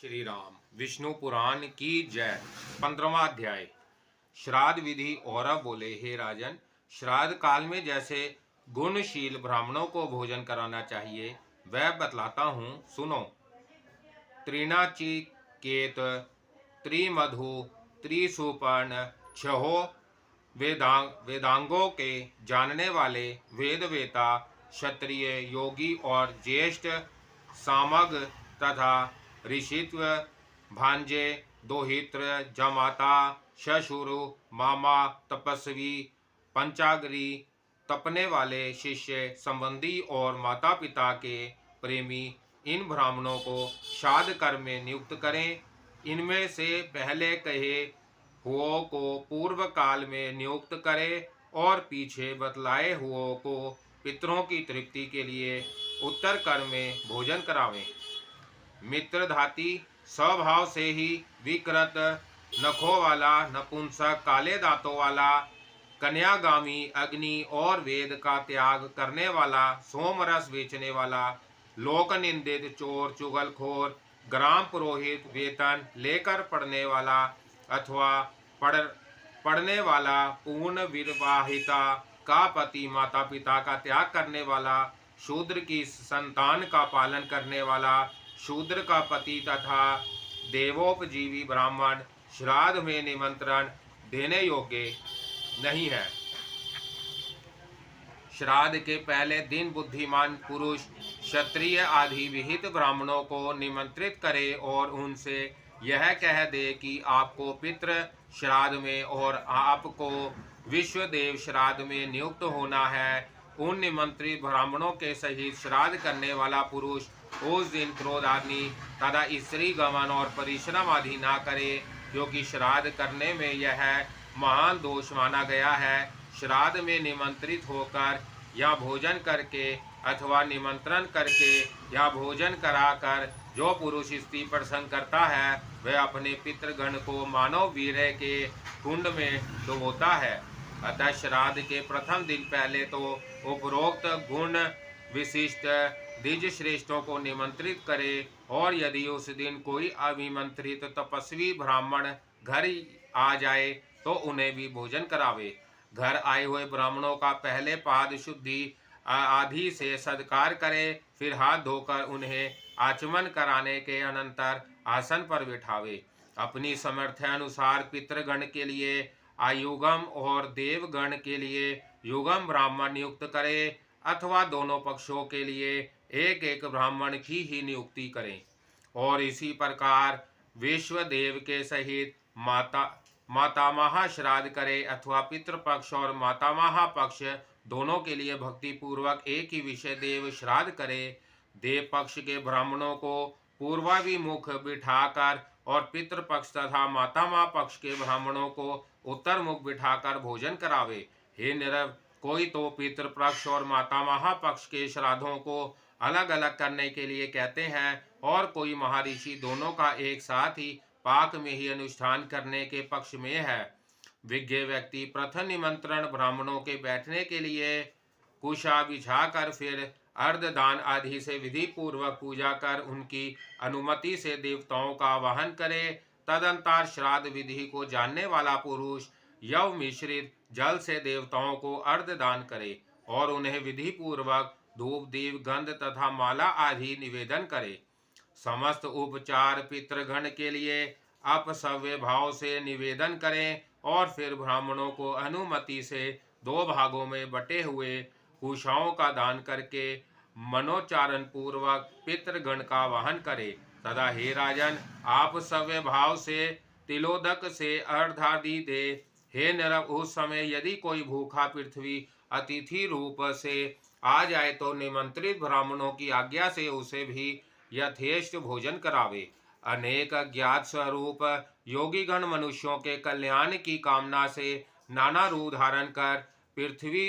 श्री राम। विष्णु पुराण की जय। 15वां अध्याय। श्राद्ध विधि। और बोले, हे राजन, श्राद्ध काल में जैसे गुणशील ब्राह्मणों को भोजन कराना चाहिए वह बतलाता हूँ, सुनो। त्रिनाचिकेत, त्रिमधु, त्रिसुपर्ण, छहो वेदांगों के जानने वाले वेदवेता, क्षत्रिय, योगी और ज्येष्ठ सामग तथा ऋषित्व, भांजे, दोहित्र, जमाता, शशुरु, मामा, तपस्वी, पंचाग्री, तपने वाले शिष्य, संबंधी और माता पिता के प्रेमी इन ब्राह्मणों को श्राद्ध कर्म में नियुक्त करें। इनमें से पहले कहे हुओं को पूर्व काल में नियुक्त करें और पीछे बतलाए हुओं को पितरों की तृप्ति के लिए उत्तर कर्म में भोजन करावें। मित्रधाती, स्वभाव से ही विकृत, नखों वाला, नपुंसक, काले दांतों वाला, कन्यागामी, अग्नि और वेद का त्याग करने वाला, सोमरस बेचने वाला, लोक निंदित, चोर, चुगलखोर, ग्राम पुरोहित, वेतन लेकर पढ़ने वाला अथवा पढ़ने वाला, पूर्ण विवाहिता का पति, माता पिता का त्याग करने वाला, शूद्र की संतान का पालन करने वाला, शूद्र का पति तथा देवोपजीवी ब्राह्मण श्राद्ध में निमंत्रण देने योग्य नहीं है। श्राद्ध के पहले दिन बुद्धिमान पुरुष, क्षत्रिय आदि विहित ब्राह्मणों को निमंत्रित करे और उनसे यह कह दे कि आपको पितृ श्राद्ध में और आपको विश्वदेव श्राद्ध में नियुक्त होना है। उन निमंत्रित ब्राह्मणों के सहित श्राद्ध करने वाला पुरुष उस दिन क्रोध आदि तथा स्त्री गमन और परिश्रम आदि ना करे, क्योंकि श्राद्ध करने में यह महान दोष माना गया है। श्राद्ध में निमंत्रित होकर या भोजन करके अथवा निमंत्रण करके या भोजन कराकर जो पुरुष स्त्री प्रसन्न करता है वह अपने पितृगण को मानव वीर्य के कुंड में डुबोता है। अतः श्राद्ध के प्रथम दिन पहले तो उपरोक्त गुण विशिष्ट द्विज श्रेष्ठों को निमंत्रित करे, और यदि उस दिन कोई अभिमंत्रित तपस्वी ब्राह्मण घर आ जाए तो उन्हें भी भोजन करावे। घर आए हुए ब्राह्मणों का पहले पाद शुद्धि आदि से सत्कार करे, फिर हाथ धोकर उन्हें आचमन कराने के अनंतर आसन पर बिठावे। अपनी सामर्थ्य अनुसार पितृगण के लिए आयुगम और देवगण के लिए युगम ब्राह्मण नियुक्त करे, अथवा दोनों पक्षों के लिए एक एक ब्राह्मण की ही नियुक्ति करें। और इसी प्रकार विश्वदेव के सहित मातामह श्राद्ध करे, अथवा पितृपक्ष और मातामह पक्ष दोनों के लिए भक्ति पूर्वक एक ही विषय देव श्राद्ध करे। देव पक्ष के ब्राह्मणों को पूर्वाभिमुख बिठाकर और पितृपक्ष तथा मातामह पक्ष के ब्राह्मणों को उत्तर मुख बिठाकर भोजन करावे। हे निरव, कोई तो पितृपक्ष और मातामह पक्ष के श्राद्धों को अलग अलग करने के लिए कहते हैं, और कोई महर्षि दोनों का एक साथ ही पाक में ही अनुष्ठान करने के पक्ष में है। विज्ञ व्यक्ति प्रथम निमंत्रण ब्राह्मणों के बैठने के लिए कुशा बिछाकर फिर अर्धदान आदि से विधि पूर्वक पूजा कर उनकी अनुमति से देवताओं का वाहन करे। तदंतर श्राद्ध विधि को जानने वाला पुरुष यव मिश्रित जल से देवताओं को अर्धदान करे और उन्हें विधि पूर्वक धूप, दीप, गंध तथा माला आदि निवेदन करे। समस्त उपचार पितृगण के लिए अपसव्य भाव से निवेदन करें और फिर ब्राह्मणों को अनुमति से 2 भागों में बटे हुए कुशाओं का दान करके मनोचारण पूर्वक पितृगण का वाहन करे। तथा हे राजन, आप सव्य भाव से तिलोदक से अर्धादि दे। हे नरक, उस समय यदि कोई भूखा पृथ्वी अतिथि रूप से आ जाए तो निमंत्रित ब्राह्मणों की आज्ञा से उसे भी यथेष्ट भोजन करावे। अनेक अज्ञात स्वरूप योगीगण मनुष्यों के कल्याण की कामना से नाना रूप धारण कर पृथ्वी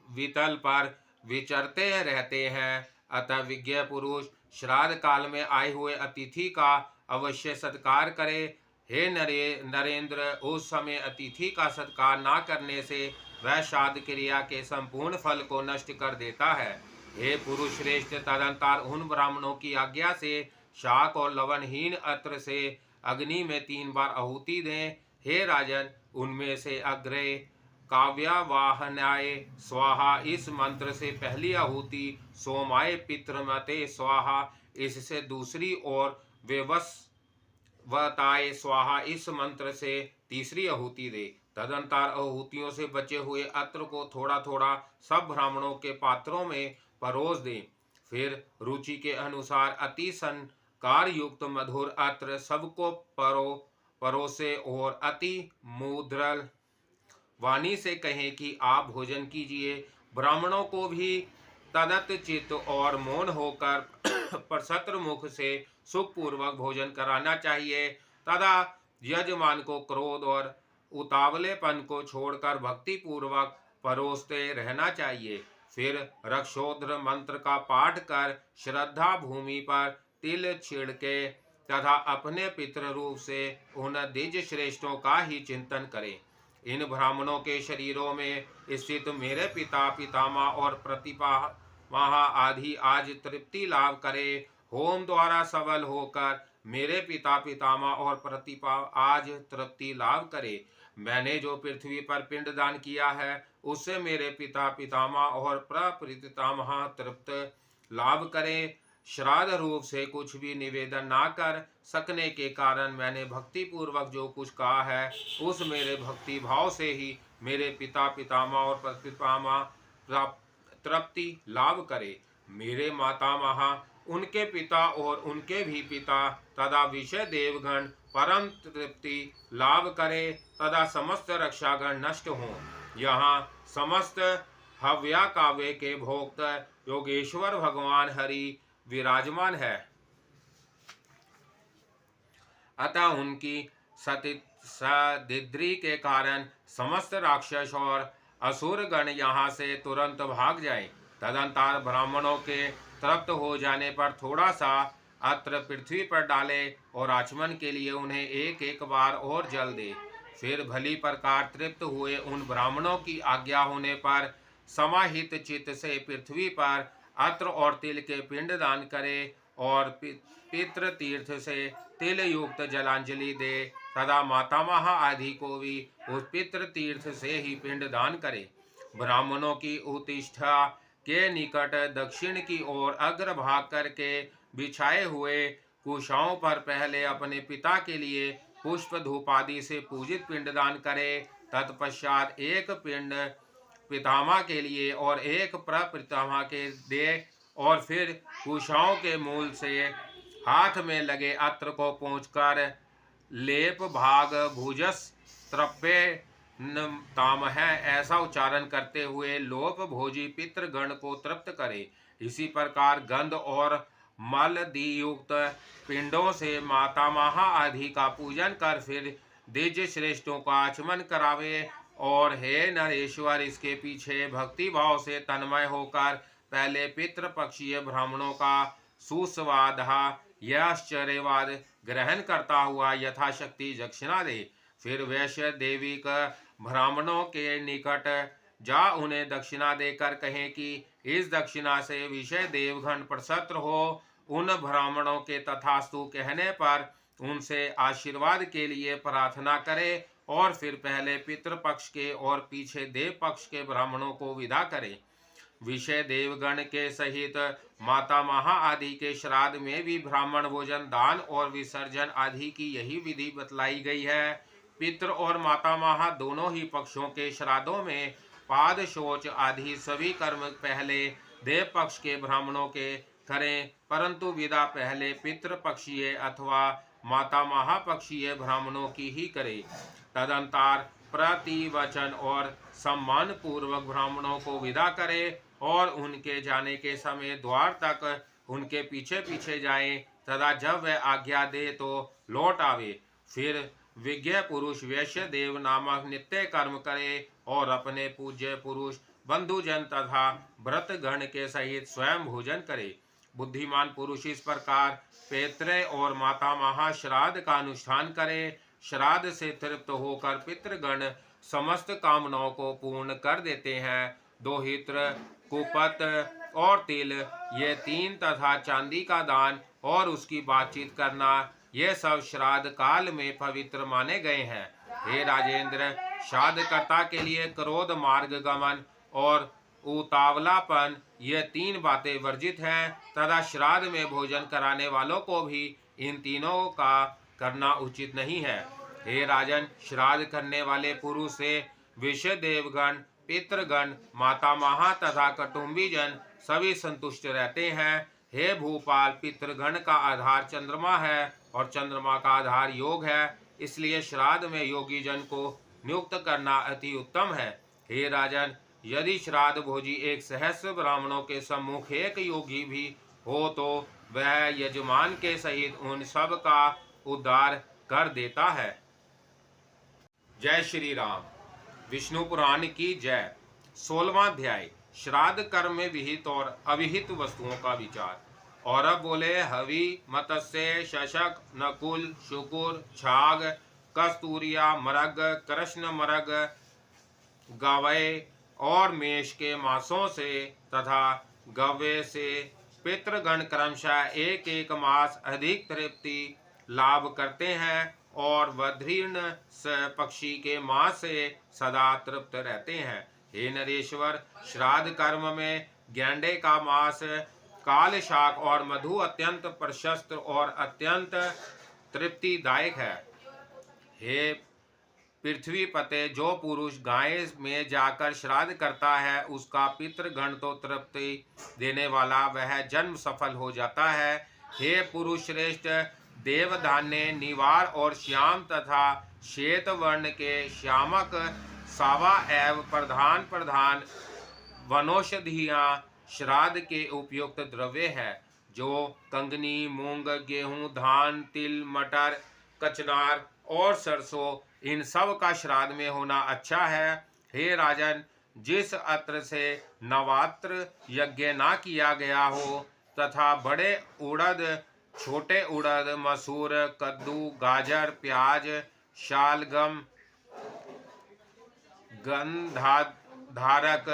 वितल पर विचरते रहते हैं। अतः विज्ञ पुरुष श्राद्ध काल में आए हुए अतिथि का अवश्य सत्कार करे। हे नरेंद्र, उस समय अतिथि का सत्कार न करने से वह श्राद्ध क्रिया के संपूर्ण फल को नष्ट कर देता है। हे पुरुष श्रेष्ठ, तदंतर उन ब्राह्मणों की आज्ञा से शाक और लवणहीन अत्र से अग्नि में 3 बार आहुति दें। हे राजन, उनमें से अग्रे काव्यवाहनाय स्वाहा, इस मंत्र से पहली आहुति सोमाय पितृमते स्वाहा, इससे दूसरी और वेवस्वताय स्वाहा, इस मंत्र से तीसरी आहुति दे। तदंतर आहुतियों से बचे हुए अत्र को थोड़ा थोड़ा सब ब्राह्मणों के पात्रों में परोस दें। फिर रुचि के अनुसार अति संकार युक्त मधुर अत्र सबको परोसे और अति मुद्रल वाणी से कहें कि आप भोजन कीजिए। ब्राह्मणों को भी तदत चित्त और मौन होकर प्रसत्र मुख से सुखपूर्वक भोजन कराना चाहिए। तथा यजमान को क्रोध और उतावलेपन को छोड़कर भक्ति पूर्वक परोसते रहना चाहिए। फिर रक्षोद्र मंत्र का पाठ कर श्रद्धा भूमि पर तिल छिड़के तथा अपने पितृ रूप से उन द्विज श्रेष्ठों का ही चिंतन करें। इन ब्राह्मणों के शरीरों में स्थित मेरे पिता पितामह और प्रतिपामह आदि आज तृप्ति लाभ करे। होम द्वारा सबल होकर मेरे पिता पितामह और प्रतिपा आज तृप्ति लाभ करे। मैंने जो पृथ्वी पर पिंडदान किया है उससे मेरे पिता पितामह और प्रपितामह तृप्त लाभ करें। श्राद्ध रूप से कुछ भी निवेदन ना कर सकने के कारण मैंने भक्ति पूर्वक जो कुछ कहा है उस मेरे भक्ति भाव से ही मेरे पिता पितामह और प्रतिपामह तृप्ति लाभ करे। मेरे मातामह, उनके पिता और उनके भी पिता तथा विषय देवगण परम तृप्ति लाभ करे तथा समस्त रक्षागण नष्ट हों। यहाँ समस्त हव्या काव्य के भोक्ता योगेश्वर भगवान हरि विराजमान है। अतः उनकी सदिद्री के कारण समस्त राक्षस और असुर गण यहाँ से तुरंत भाग जाएं। तदंतर ब्राह्मणों के तृप्त हो जाने पर थोड़ा सा अत्र पृथ्वी पर डाले और आचमन के लिए उन्हें एक एक बार और जल दे। फिर भली प्रकार तृप्त हुए उन ब्राह्मणों की आज्ञा होने पर समाहित चित्त से पृथ्वी पर अत्र और तिल के पिंड दान करे और पितृ तीर्थ से तिल युक्त जलांजलि दे तथा मातामह आदि को भी उस पितृ तीर्थ से ही पिंड दान करे। ब्राह्मणों की उत्तिष्ठा के निकट दक्षिण की ओर अग्रभाग करके बिछाए हुए कुशाओं पर पहले अपने पिता के लिए पुष्प धूप आदि से पूजित पिंडदान करे। तत्पश्चात एक पिंड पितामह के लिए और एक प्रपितामह के दे और फिर कुशाओं के मूल से हाथ में लगे अत्र को पहुँचकर लेप भाग भुजस त्रप्पे तामह ऐसा उच्चारण करते हुए लोप भोजी पितृगण को तृप्त करे। इसी प्रकार गंध और मल युक्त पिंडों से मातामह आदि का पूजन कर फिर द्विज श्रेष्ठों का आचमन करावे। और हे नरेश्वर, इसके पीछे भक्ति भाव से तन्मय होकर पहले पितृपक्षीय ब्राह्मणों का सुस्वादहा यह आश्चर्यवाद ग्रहण करता हुआ यथाशक्ति दक्षिणा दे। फिर वैश्य देवी का ब्राह्मणों के निकट जा उन्हें दक्षिणा देकर कहें कि इस दक्षिणा से विषय देवगण प्रसन्न हो। उन ब्राह्मणों के तथास्तु कहने पर उनसे आशीर्वाद के लिए प्रार्थना करे और फिर पहले पितृपक्ष के और पीछे देव पक्ष के ब्राह्मणों को विदा करे। विषय देवगण के सहित मातामह आदि के श्राद्ध में भी ब्राह्मण भोजन दान और विसर्जन आदि की यही विधि बतलाई गई है। पितृ और मातामह दोनों ही पक्षों के श्राद्धों में पाद शौच आदि सभी कर्म पहले देव पक्ष के ब्राह्मणों के करें, परंतु विदा पहले पितृपक्षीय अथवा मातामह पक्षीय ब्राह्मणों की ही करे। तदंतर प्रतिवचन और सम्मान पूर्वक ब्राह्मणों को विदा करे और उनके जाने के समय द्वार तक उनके पीछे पीछे जाएं तथा जब वह आज्ञा दे तो लौट आवे। फिर विज्ञ पुरुष वैश्य देव नामक नित्य कर्म करे और अपने पूज्य पुरुष बंधुजन तथा व्रतगण के सहित स्वयं भोजन करे। बुद्धिमान पुरुष इस प्रकार पैतृ और मातामह श्राद्ध का अनुष्ठान करे। श्राद्ध से तृप्त होकर पितृगण समस्त कामनाओं को पूर्ण कर देते हैं। दोहित्र, कुपत और तिल ये तीन तथा चांदी का दान और उसकी बातचीत करना, ये सब श्राद्ध काल में पवित्र माने गए हैं। हे राजेंद्र, श्राद्धकर्ता के लिए क्रोध, मार्ग गमन और उतावलापन, ये 3 बातें वर्जित हैं तथा श्राद्ध में भोजन कराने वालों को भी इन तीनों का करना उचित नहीं है। हे राजन, श्राद्ध करने वाले पुरुष से विषय देवगण, पितृगण, माता महा तथा कुटुंबीजन सभी संतुष्ट रहते हैं। हे भूपाल, पितृगण का आधार चंद्रमा है और चंद्रमा का आधार योग है, इसलिए श्राद्ध में योगी जन को नियुक्त करना अति उत्तम है। हे राजन, यदि श्राद्ध भोजी एक सहस्र ब्राह्मणों के सम्मुख एक योगी भी हो तो वह यजमान के सहित उन सब का उद्धार कर देता है। जय श्री राम। विष्णु पुराण की जय। 16वां अध्याय, श्राद्ध कर्म में विहित और अविहित वस्तुओं का विचार। और अब बोले, हवि, मत्स्य, शशक, नकुल, शुकुर, छाग, कस्तूरिया, मरग, कृष्ण मरग, गवय और मेष के मांसों से तथा गव्य से पितृगण क्रमशः एक एक मास अधिक तृप्ति लाभ करते हैं और वधीर्ण पक्षी के मांस से सदा तृप्त रहते हैं। हे नरेश्वर, श्राद्ध कर्म में गैंडे का मांस, काल शाक और मधु अत्यंत प्रशस्त और अत्यंत तृप्तिदायक है। हे पृथ्वी पते, जो पुरुष गाय में जाकर श्राद्ध करता है उसका पितृगण तो तृप्ति देने वाला वह जन्म सफल हो जाता है। हे पुरुष श्रेष्ठ, देवधान्य, निवार और श्याम तथा श्वेत वर्ण के श्यामक, सावा एवं प्रधान प्रधान वनौषधियाँ श्राद्ध के उपयुक्त द्रव्य है, जो कंगनी, मूंग, गेहूं, धान, तिल, मटर, कचनार और सरसों, इन सब का श्राद्ध में होना अच्छा है। हे राजन, जिस अत्र से नवात्र यज्ञ ना किया गया हो तथा बड़े उड़द, छोटे उड़द, मसूर, कद्दू, गाजर, प्याज, शालगम, गंधाधारक,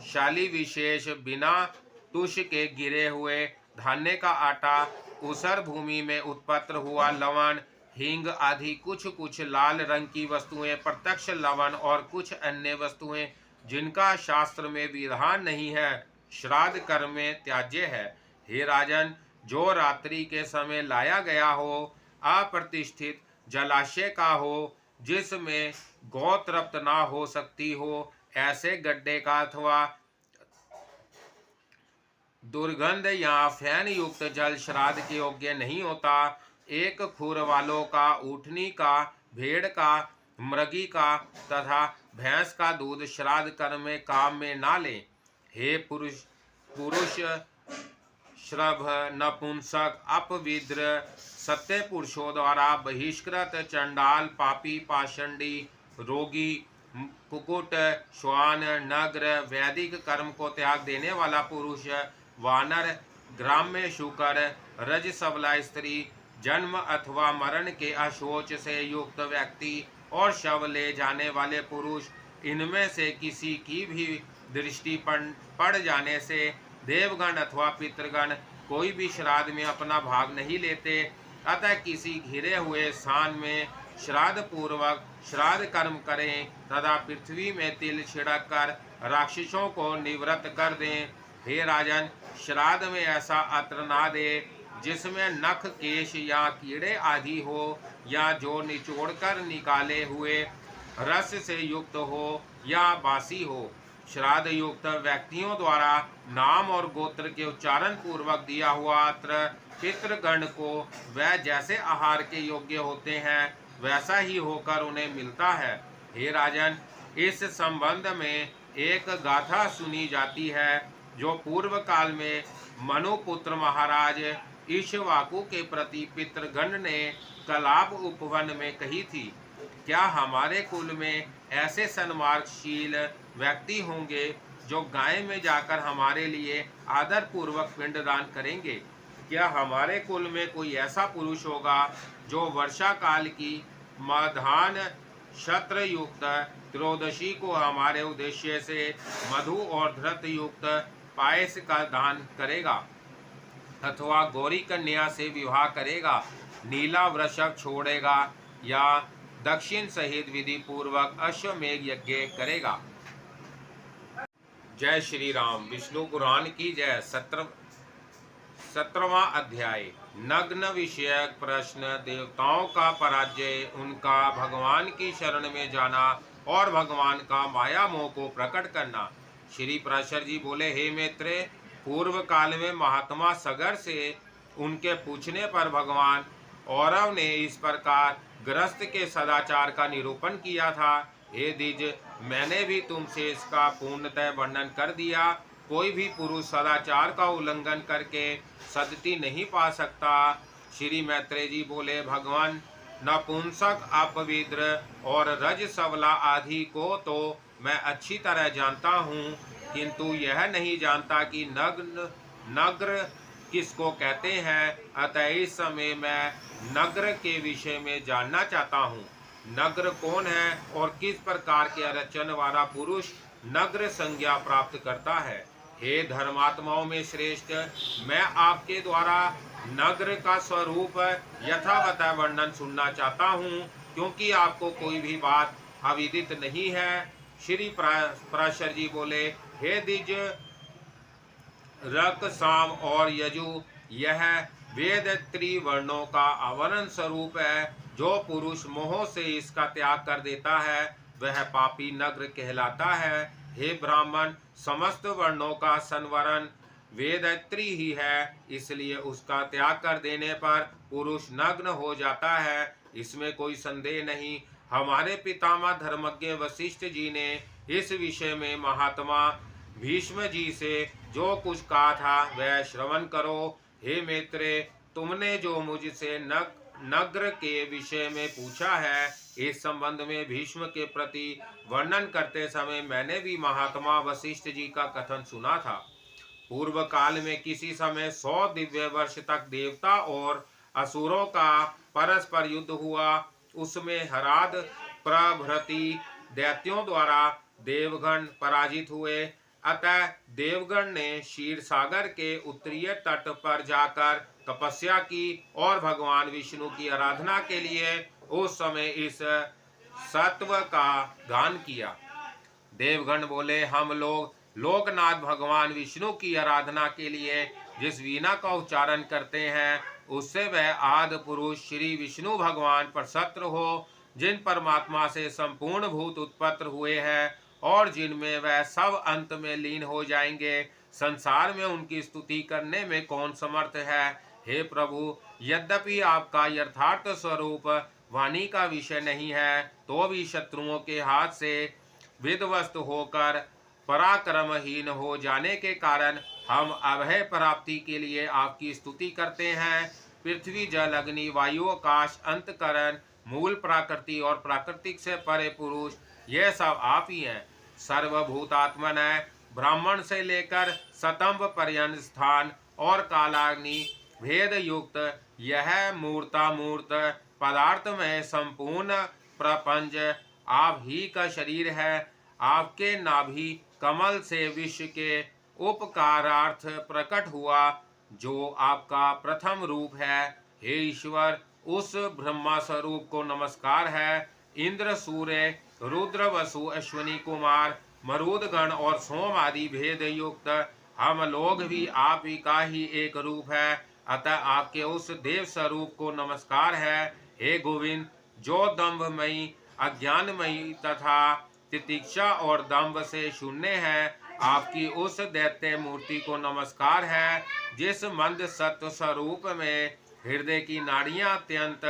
शाली विशेष, बिना तुष के गिरे हुए धान्य का आटा, ऊसर भूमि में उत्पन्न हुआ लवण, हींग आदि कुछ कुछ लाल रंग की वस्तुएं, प्रत्यक्ष लवण और कुछ अन्य वस्तुएं जिनका शास्त्र में विधान नहीं है, श्राद्ध कर्म में त्याज्य है। हे राजन, जो रात्रि के समय लाया गया हो, अप्रतिष्ठित जलाशय का हो, जिसमें गौ तृप्त ना हो सकती हो, ऐसे गड्ढे का अथवा दुर्गंध या फैन युक्त जल श्राद्ध के योग्य नहीं होता। एक खुर वालों का, ऊँटनी का, भेड़ का, मृगी का तथा भैंस का दूध श्राद्ध कर्म में काम में ना ले। हे पुरुष श्रभ, नपुंसक, अपविद्र, सत्य पुरुषों द्वारा बहिष्कृत, चंडाल, पापी, पाषंडी, रोगी, कुकुट, श्वान, नग्र, वैदिक कर्म को त्याग देने वाला पुरुष, वानर, ग्राम्य शूकर, रज सबला स्त्री, जन्म अथवा मरण के अशोच से युक्त व्यक्ति और शव ले जाने वाले पुरुष, इनमें से किसी की भी दृष्टि पड़ जाने से देवगण अथवा पितृगण कोई भी श्राद्ध में अपना भाग नहीं लेते। अतः किसी घिरे हुए स्थान में श्राद्ध पूर्वक श्राद्ध कर्म करें तथा पृथ्वी में तिल छिड़क कर राक्षसों को निवृत्त कर दें। हे राजन, श्राद्ध में ऐसा अत्र ना दे जिसमें नख, केश या कीड़े आदि हो, या जो निचोड़कर निकाले हुए रस से युक्त हो या बासी हो। श्राद्ध युक्त व्यक्तियों द्वारा नाम और गोत्र के उच्चारण पूर्वक दिया हुआ अत्र पितृगण को वह जैसे आहार के योग्य होते हैं वैसा ही होकर उन्हें मिलता है। हे राजन, इस संबंध में एक गाथा सुनी जाती है जो पूर्व काल में मनुपुत्र महाराज ईक्ष्वाकु के प्रति पितृगण ने कलाप उपवन में कही थी। क्या हमारे कुल में ऐसे सन्मार्गशील व्यक्ति होंगे जो गाय में जाकर हमारे लिए आदर पूर्वक पिंडदान करेंगे? क्या हमारे कुल में कोई ऐसा पुरुष होगा जो वर्षा काल की मधान शत्र युक्त त्रयोदशी को हमारे उद्देश्य से मधु और धृत युक्त पायस का दान करेगा? अथवा गौरी कन्या से विवाह करेगा, नीला वृषभ छोड़ेगा या दक्षिण सहित विधि पूर्वक अश्वमेघ यज्ञ करेगा। जय श्री राम। विष्णु पुराण की जय। 17वां अध्याय। नग्न विषयक प्रश्न। देवताओं का पराजय, उनका भगवान की शरण में जाना और भगवान का माया मोह को प्रकट करना। श्री पराशर जी बोले, हे मित्र, पूर्व काल में महात्मा सगर से उनके पूछने पर भगवान औरव ने इस प्रकार गृहस्थ के सदाचार का निरूपण किया था। हे द्विज, मैंने भी तुमसे इसका पूर्णतः वर्णन कर दिया। कोई भी पुरुष सदाचार का उल्लंघन करके सदति नहीं पा सकता। श्री मैत्रेय जी बोले, भगवान, नपुंसक, अपवित्र और रज सबला आदि को तो मैं अच्छी तरह जानता हूँ, किंतु यह नहीं जानता कि नग्न किसको कहते हैं। अतः इस समय मैं नग्न के विषय में जानना चाहता हूँ। नग्न कौन है और किस प्रकार के आरचन वाला पुरुष नग्न संज्ञा प्राप्त करता है। हे धर्मात्माओं में श्रेष्ठ, मैं आपके द्वारा नग्न का स्वरूप यथावत वर्णन सुनना चाहता हूँ, क्योंकि आपको कोई भी बात अविदित नहीं है। श्री पराशर जी बोले, हे द्विज, रक, साम और यजु, यह वेद त्रिवर्णों का आवरण स्वरूप है। जो पुरुष मोह से इसका त्याग कर देता है वह पापी नग्न कहलाता है। हे ब्राह्मण, समस्त वर्णों का संवरण वेदत्री ही है, इसलिए उसका त्याग कर देने पर पुरुष नग्न हो जाता है, इसमें कोई संदेह नहीं। हमारे पितामह धर्मज्ञ वशिष्ठ जी ने इस विषय में महात्मा भीष्म जी से जो कुछ कहा था वह श्रवण करो। हे मित्रे, तुमने जो मुझसे नग्न के विषय में पूछा है, इस संबंध में भीष्म के प्रति वर्णन करते समय मैंने भी महात्मा वशिष्ठ जी का कथन सुना था। पूर्व काल में किसी समय 100 दिव्य वर्ष तक देवता और असुरों का परस्पर युद्ध हुआ। उसमें हराद प्रभृति दैत्यों द्वारा देवगण पराजित हुए। अतः देवगण ने क्षीर सागर के उत्तरीय तट पर जाकर तपस्या की और भगवान विष्णु की आराधना के लिए उस समय इस सत्व का गान किया। देवगण बोले, हम लोग लोकनाथ भगवान विष्णु की आराधना के लिए जिस वीणा का उच्चारण करते हैं, उससे वह आदि पुरुष श्री विष्णु भगवान प्रसन्न हो, जिन परमात्मा से संपूर्ण भूत उत्पन्न हुए हैं और जिनमें वह सब अंत में लीन हो जाएंगे। संसार में उनकी स्तुति करने में कौन समर्थ है। हे प्रभु, यद्यपि आपका यथार्थ स्वरूप वाणी का विषय नहीं है, तो भी शत्रुओं के हाथ से विध्वस्त होकर पराक्रमहीन हो जाने के कारण हम अभय प्राप्ति के लिए आपकी स्तुति करते हैं। पृथ्वी, जल, अग्नि, वायु, आकाश, अंतकरण, मूल प्रकृति और प्राकृतिक से परे पुरुष, यह सब आप ही हैं। सर्वभूतात्मन है। ब्राह्मण से लेकर सतंब पर्यंत स्थान और कालाग्नि भेद युक्त यह मूर्तामूर्त पदार्थ में संपूर्ण प्रपंच आप ही का शरीर है। आपके नाभि कमल से विश्व के उपकारार्थ प्रकट हुआ, जो आपका प्रथम रूप है। हे ईश्वर, उस ब्रह्मा स्वरूप को नमस्कार है। इंद्र, सूर्य, रुद्र, वसु, अश्विनी कुमार, मरुदगण और सोम आदि भेद युक्त हम लोग भी आप ही का ही एक रूप है। अतः आपके उस देव स्वरूप को नमस्कार है। हे गोविंद, जो दंभमयी, अज्ञानमयी तथा तितिक्षा और दंभ से शून्य है, आपकी उस दैत्य मूर्ति को नमस्कार है। जिस मंद सत्व स्वरूप में हृदय की नाड़ियां अत्यंत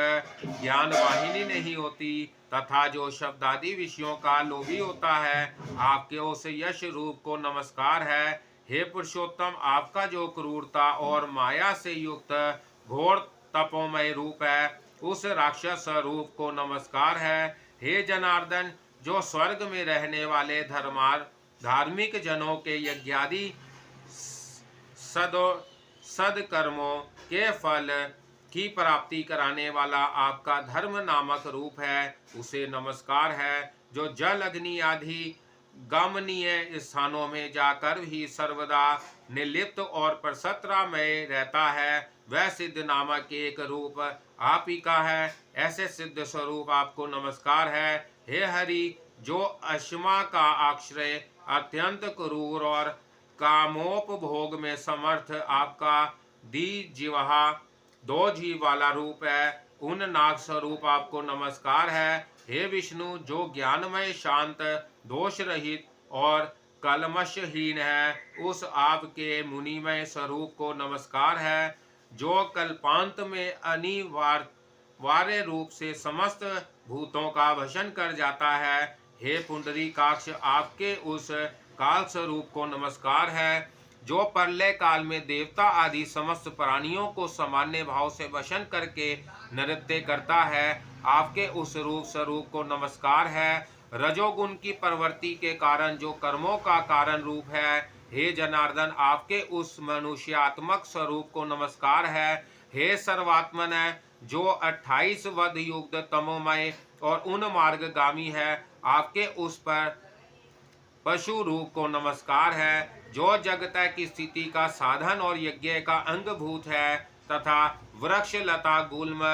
ज्ञान वाहिनी नहीं होती तथा जो शब्द आदि विषयों का लोभी होता है, आपके उस यश रूप को नमस्कार है। हे पुरुषोत्तम, आपका जो क्रूरता और माया से युक्त घोर तपोमय रूप है, उस राक्षस रूप को नमस्कार है। हे जनार्दन, जो स्वर्ग में रहने वाले धार्मिक जनों के यज्ञादि सदकर्मों के फल की प्राप्ति कराने वाला आपका धर्म नामक रूप है, उसे नमस्कार है। जो जल, अग्नि आदि गमनीय स्थानों में जाकर भी सर्वदा निर्लिप्त और प्रसत्रमय रहता है, वह सिद्ध नामक एक रूप आप ही का है। ऐसे सिद्ध स्वरूप आपको नमस्कार है। हे हरि, जो अश्मा का आश्रय, अत्यंत क्रूर और कामोपभोग में समर्थ आपका द्विजिह्वा, दो जीव वाला रूप है, उन नाग स्वरूप आपको नमस्कार है। हे विष्णु, जो ज्ञानमय, शांत, दोष रहित और कलमशहीन है, उस आपके मुनिमय स्वरूप को नमस्कार है। जो कल्पांत में अनिवार्य रूप से समस्त भूतों का भशन कर जाता है, हे पुंडरीकाक्ष, आपके उस काल स्वरूप को नमस्कार है। जो प्रलय काल में देवता आदि समस्त प्राणियों को सामान्य भाव से वशन करके नृत्य करता है, आपके उस रूप स्वरूप को नमस्कार है। रजोगुण की प्रवृत्ति के कारण जो कर्मों का कारण रूप है, हे जनार्दन, आपके उस मनुष्यात्मक स्वरूप को नमस्कार है। हे सर्वात्मन, जो 28 वध युक्त तमोमय और उन मार्गगामी है, आपके उस पर पशु रूप को नमस्कार है। जो जगत की स्थिति का साधन और यज्ञ का अंगभूत है तथा वृक्ष, लता, गुल्म,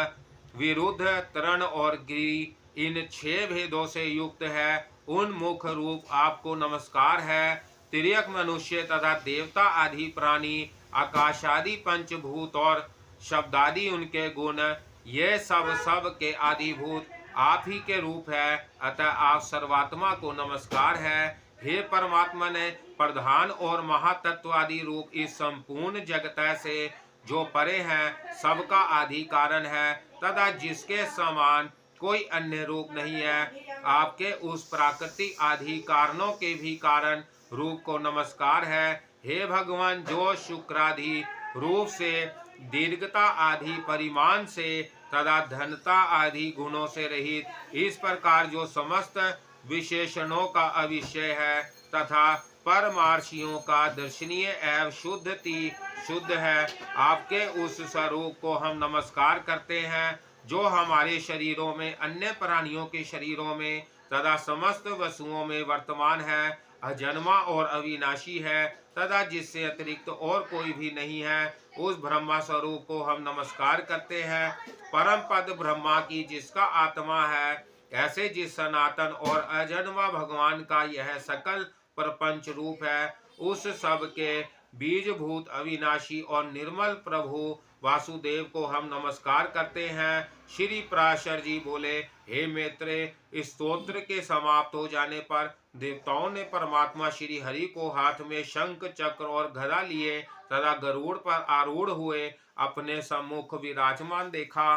विरुद्ध, तृण और गिरि, इन 6 भेदों से युक्त है, उन मुख रूप आपको नमस्कार है। तिर्यक मनुष्य तथा देवता आदि प्राणी, आकाश आदि पंचभूत और शब्दादि उनके गुण, ये सब के आदिभूत आप ही के रूप है, अतः आप सर्वात्मा को नमस्कार है। हे परमात्मा ने प्रधान और महातत्वादि रूप इस संपूर्ण जगत से जो परे हैं, सबका आदि कारण है तथा जिसके समान कोई अन्य रूप नहीं है, आपके उस प्राकृतिक आदि कारणों के भी कारण रूप को नमस्कार है। हे भगवान, जो शुक्रादि रूप से, दीर्घता आदि परिमाण से तथा धनता आदि गुणों से रहित, इस प्रकार जो समस्त विशेषणों का अविषय है तथा परमार्शियों का दर्शनीय एवं शुद्ध है, आपके उस स्वरूप को हम नमस्कार करते हैं। जो हमारे शरीरों में, अन्य प्राणियों के शरीरों में तथा समस्त वस्तुओं में वर्तमान है, अजन्मा और अविनाशी है तथा जिससे अतिरिक्त और कोई भी नहीं है, उस ब्रह्मा स्वरूप को हम नमस्कार करते हैं। परम पद ब्रह्मा की जिसका आत्मा है, ऐसे जिस सनातन और अजन्मा भगवान का यह सकल प्रपंच रूप है, उस सब के बीजभूत, अविनाशी और निर्मल प्रभु वासुदेव को हम नमस्कार करते हैं। श्री पराशर जी बोले, हे मैत्रेय, इस स्तोत्र के समाप्त हो जाने पर देवताओं ने परमात्मा श्री हरि को हाथ में शंख, चक्र और गदा लिए तथा गरुड़ पर आरूढ़ हुए अपने सम्मुख विराजमान देखा।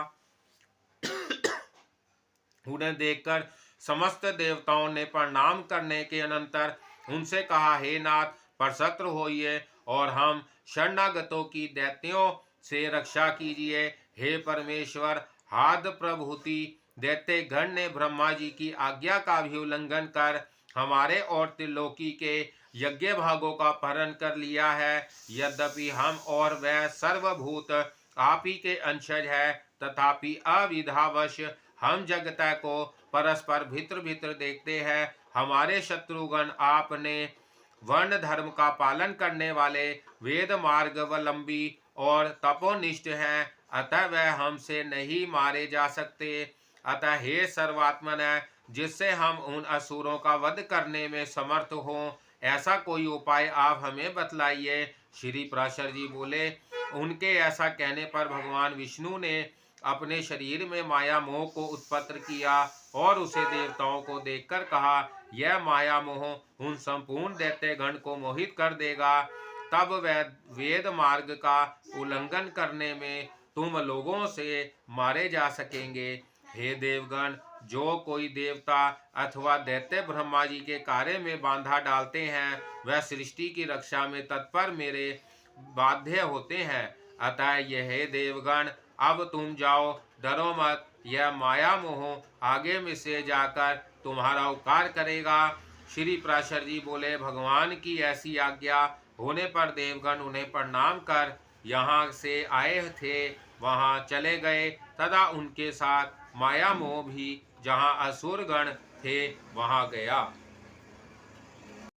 उन्हें देखकर समस्त देवताओं ने प्रणाम करने के अनंतर उनसे कहा, हे नाथ, प्रसन्न होइए और हम शरणागतों की दैत्यों से रक्षा कीजिए। हे परमेश्वर, हाद प्रभुति दैत्य गण ने ब्रह्मा जी की आज्ञा का भी उल्लंघन कर हमारे और त्रिलोकी के यज्ञ भागों का अपहरण कर लिया है। यद्यपि हम और वह सर्वभूत आप ही के अंशज है, तथापि अविधावश हम जगत को परस्पर भीतर देखते हैं। हमारे शत्रुगण आपने वर्ण धर्म का पालन करने वाले, वेद मार्गावलंबी और तपोनिष्ठ हैं, अतः वह हमसे नहीं मारे जा सकते। अतः हे सर्वात्मन, जिससे हम उन असुरों का वध करने में समर्थ हों, ऐसा कोई उपाय आप हमें बतलाइए। श्री पराशर जी बोले, उनके ऐसा कहने पर भगवान विष्णु ने अपने शरीर में माया मोह को उत्पन्न किया और उसे देवताओं को देखकर कहा, यह माया मोह उन संपूर्ण दैत्य गण को मोहित कर देगा, तब वह वेद मार्ग का उल्लंघन करने में तुम लोगों से मारे जा सकेंगे। हे देवगण, जो कोई देवता अथवा दैत्य ब्रह्मा जी के कार्य में बांधा डालते हैं, वह सृष्टि की रक्षा में तत्पर मेरे बाध्य होते हैं। अतः यह हे देवगण, अब तुम जाओ, डरो मत, यह माया मोह आगे में से जाकर तुम्हारा उपकार करेगा। श्री पराशर जी बोले, भगवान की ऐसी आज्ञा होने पर देवगण उन्हें प्रणाम कर यहाँ से आए थे वहाँ चले गए तथा उनके साथ माया मोह भी जहाँ असुरगण थे वहाँ गया।